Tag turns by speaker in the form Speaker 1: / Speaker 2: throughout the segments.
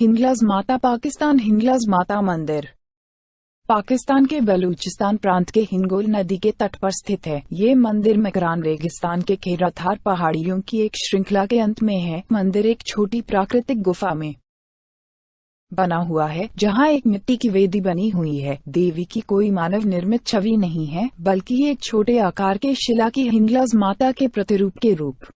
Speaker 1: हिंगलाज माता पाकिस्तान हिंगलाज माता मंदिर पाकिस्तान के बलूचिस्तान प्रांत के हिंगोल नदी के तट पर स्थित है। ये मंदिर मकरान रेगिस्तान के खेराथार पहाड़ियों की एक श्रृंखला के अंत में है। मंदिर एक छोटी प्राकृतिक गुफा में बना हुआ है, जहाँ एक मिट्टी की वेदी बनी हुई है। देवी की कोई मानव निर्मित छवि नहीं है, बल्कि एक छोटे आकार के शिला की हिंगलाज माता के प्रतिरूप के रूप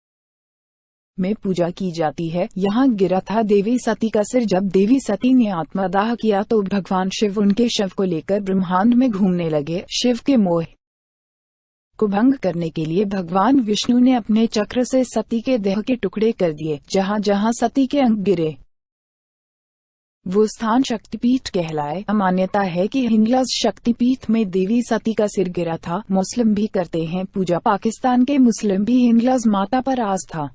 Speaker 1: में पूजा की जाती है। यहाँ गिरा था देवी सती का सिर। जब देवी सती ने आत्मदाह किया तो भगवान शिव उनके शव को लेकर ब्रह्मांड में घूमने लगे। शिव के मोह को भंग करने के लिए भगवान विष्णु ने अपने चक्र से सती के देह के टुकड़े कर दिए। जहाँ जहाँ सती के अंग गिरे वो स्थान शक्तिपीठ कहलाए। मान्यता है कि हिंगलाज शक्तिपीठ में देवी सती का सिर गिरा था। मुस्लिम भी करते हैं पूजा। पाकिस्तान के मुस्लिम भी हिंगलाज माता पर आस्था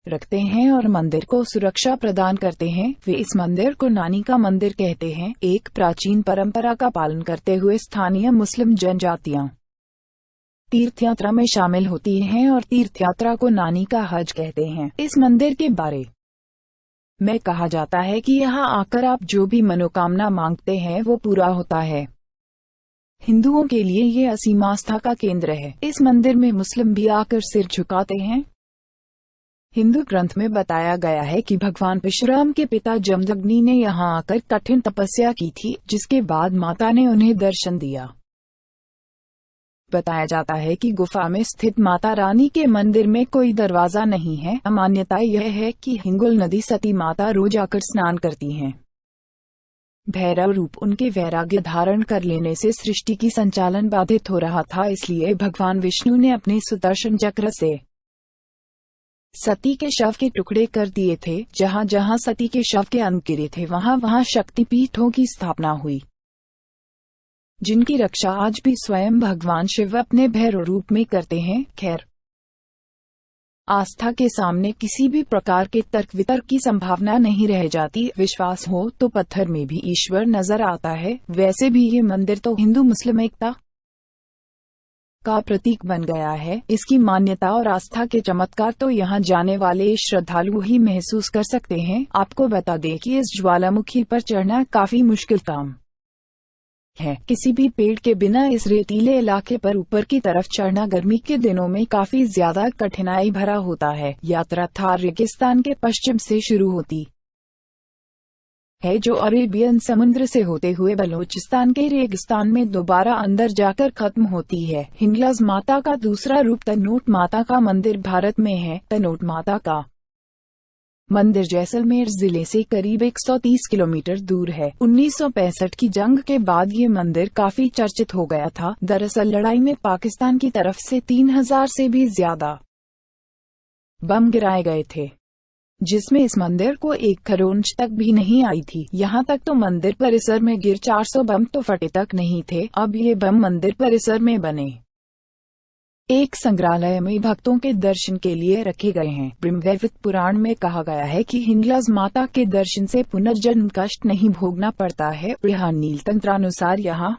Speaker 1: रखते हैं और मंदिर को सुरक्षा प्रदान करते हैं। वे इस मंदिर को नानी का मंदिर कहते हैं। एक प्राचीन परंपरा का पालन करते हुए स्थानीय मुस्लिम जनजातियां तीर्थ यात्रा में शामिल होती हैं और तीर्थ यात्रा को नानी का हज कहते हैं। इस मंदिर के बारे में कहा जाता है कि यहाँ आकर आप जो भी मनोकामना मांगते हैं वो पूरा होता है। हिंदुओं के लिए ये असीम आस्था का केंद्र है। इस मंदिर में मुस्लिम भी आकर सिर झुकाते हैं। हिंदू ग्रंथ में बताया गया है कि भगवान परशुराम के पिता जमदग्नि ने यहाँ आकर कठिन तपस्या की थी, जिसके बाद माता ने उन्हें दर्शन दिया। बताया जाता है कि गुफा में स्थित माता रानी के मंदिर में कोई दरवाजा नहीं है। मान्यता यह है कि हिंगोल नदी सती माता रोज आकर स्नान करती हैं। भैरव रूप उनके वैराग्य धारण कर लेने से सृष्टि की संचालन बाधित हो रहा था, इसलिए भगवान विष्णु ने अपने सुदर्शन चक्र से सती के शव के टुकड़े कर दिए थे। जहाँ जहाँ सती के शव के अंग गिरे थे वहाँ वहाँ शक्तिपीठों की स्थापना हुई, जिनकी रक्षा आज भी स्वयं भगवान शिव अपने भैरव रूप में करते हैं। खैर, आस्था के सामने किसी भी प्रकार के तर्क वितर्क की संभावना नहीं रह जाती। विश्वास हो तो पत्थर में भी ईश्वर नजर आता है। वैसे भी ये मंदिर तो हिंदू मुस्लिम एकता का प्रतीक बन गया है। इसकी मान्यता और आस्था के चमत्कार तो यहाँ जाने वाले श्रद्धालु ही महसूस कर सकते हैं। आपको बता दें कि इस ज्वालामुखी पर चढ़ना काफी मुश्किल काम है। किसी भी पेड़ के बिना इस रेतीले इलाके पर ऊपर की तरफ चढ़ना गर्मी के दिनों में काफी ज्यादा कठिनाई भरा होता है। यात्रा थार रेगिस्तान के पश्चिम से शुरू होती है, जो अरेबियन समुद्र से होते हुए बलूचिस्तान के रेगिस्तान में दोबारा अंदर जाकर खत्म होती है। हिंगलाज माता का दूसरा रूप तनोट माता का मंदिर भारत में है। तनोट माता का मंदिर जैसलमेर जिले से करीब 130 किलोमीटर दूर है। 1965 की जंग के बाद ये मंदिर काफी चर्चित हो गया था। दरअसल लड़ाई में पाकिस्तान की तरफ से 3000 से भी ज्यादा बम गिराए गए थे, जिसमें इस मंदिर को एक खरोंच तक भी नहीं आई थी। यहाँ तक तो मंदिर परिसर में गिर 400 बम तो फटे तक नहीं थे। अब ये बम मंदिर परिसर में बने एक संग्रहालय में भक्तों के दर्शन के लिए रखे गए हैं। ब्रह्मवैवर्त पुराण में कहा गया है कि हिंगलाज माता के दर्शन से पुनर्जन्म कष्ट नहीं भोगना पड़ता है। नील तंत्रानुसार यहाँ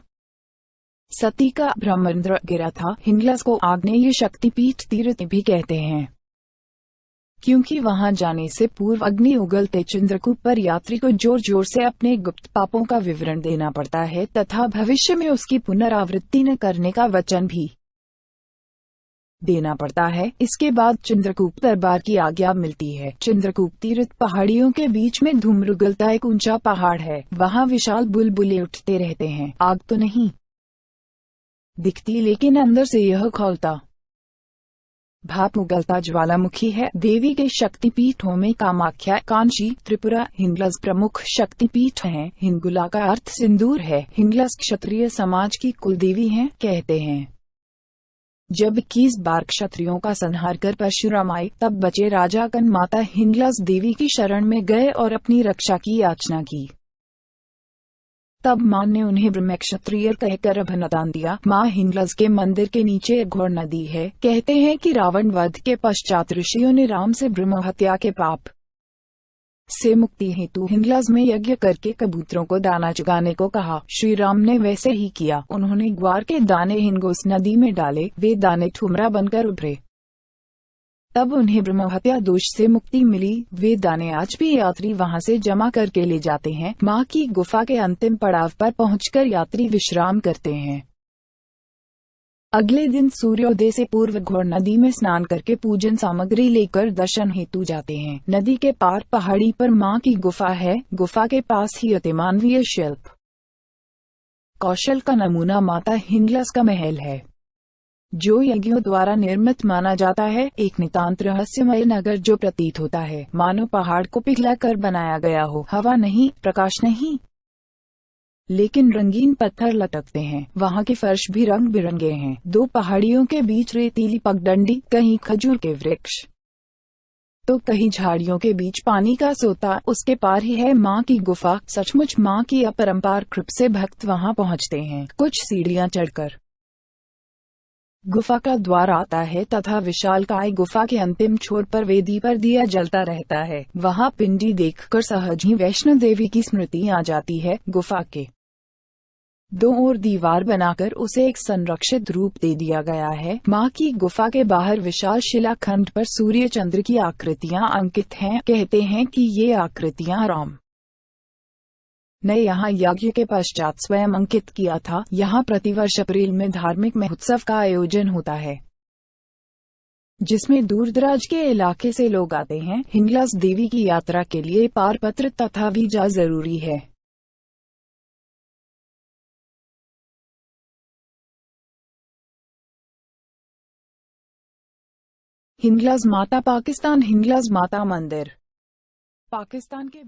Speaker 1: सती का ब्रह्मरंध्र गिरा था। हिंगलाज को आग्नेय शक्तिपीठ तीर्थ भी कहते हैं, क्योंकि वहां जाने से पूर्व अग्नि उगलते चित्रकूट पर यात्री को जोर जोर से अपने गुप्त पापों का विवरण देना पड़ता है तथा भविष्य में उसकी पुनरावृत्ति न करने का वचन भी देना पड़ता है। इसके बाद चित्रकूट दरबार की आज्ञा मिलती है। चित्रकूट तीर्थ पहाड़ियों के बीच में धूम्र उगलता एक ऊंचा पहाड़ है। वहाँ विशाल बुलबुले उठते रहते हैं। आग तो नहीं दिखती, लेकिन अंदर से यह खौलता भाप उगलता ज्वालामुखी है। देवी के शक्तिपीठों में कामाख्या, कांची, त्रिपुरा, हिंगलाज प्रमुख शक्तिपीठ हैं। हिंगुला का अर्थ सिंदूर है। हिंगलाज क्षत्रिय समाज की कुलदेवी हैं। कहते हैं जब 21 बार क्षत्रियों का संहार कर परशुराम आए, तब बचे राजा कन माता हिंगलाज देवी की शरण में गए और अपनी रक्षा की याचना की। तब मां ने उन्हें ब्रह्म क्षत्रिय कहकर अभिनदान दिया। मां हिंगलाज के मंदिर के नीचे एक घोर नदी है। कहते हैं कि रावण वध के पश्चात ऋषियों ने राम से ब्रह्म हत्या के पाप से मुक्ति हेतु हिंगलाज में यज्ञ करके कबूतरों को दाना चुगाने को कहा। श्री राम ने वैसे ही किया। उन्होंने ग्वार के दाने हिंगोस नदी में डाले। वे दाने ठुमरा बनकर उभरे। तब उन्हें ब्रह्महत्या दोष से मुक्ति मिली। वे दाने आज भी यात्री वहां से जमा करके ले जाते हैं। मां की गुफा के अंतिम पड़ाव पर पहुंचकर यात्री विश्राम करते हैं। अगले दिन सूर्योदय से पूर्व घोड़ नदी में स्नान करके पूजन सामग्री लेकर दर्शन हेतु जाते हैं। नदी के पार पहाड़ी पर मां की गुफा है। गुफा के पास ही अति मानवीय शिल्प कौशल का नमूना माता हिंगलाज का महल है, जो यज्ञों द्वारा निर्मित माना जाता है। एक नितांत रहस्यमय नगर जो प्रतीत होता है मानो पहाड़ को पिघला कर बनाया गया हो। हवा नहीं, प्रकाश नहीं, लेकिन रंगीन पत्थर लटकते हैं। वहाँ के फर्श भी रंग बिरंगे हैं। दो पहाड़ियों के बीच रेतीली पगडंडी, कहीं खजूर के वृक्ष तो कहीं झाड़ियों के बीच पानी का सोता। उसके पार ही है माँ की गुफा। सचमुच माँ की अपरंपार कृपा से भक्त वहाँ पहुँचते हैं। कुछ सीढ़ियाँ चढ़कर गुफा का द्वार आता है तथा विशालकाय गुफा के अंतिम छोर पर वेदी पर दिया जलता रहता है। वहाँ पिंडी देखकर सहज ही वैष्णो देवी की स्मृति आ जाती है। गुफा के दो ओर दीवार बनाकर उसे एक संरक्षित रूप दे दिया गया है। माँ की गुफा के बाहर विशाल शिलाखंड पर सूर्य चंद्र की आकृतियाँ अंकित हैं। कहते हैं कि ये आकृतियाँ राम ने यहाँ यज्ञ के पश्चात स्वयं अंकित किया था। यहाँ प्रतिवर्ष अप्रैल में धार्मिक महोत्सव का आयोजन होता है, जिसमें दूर दराज के इलाके से लोग आते हैं। हिंगलाज देवी की यात्रा के लिए पारपत्र तथा वीजा जरूरी है। हिंगलाज माता पाकिस्तान। हिंगलाज माता मंदिर पाकिस्तान के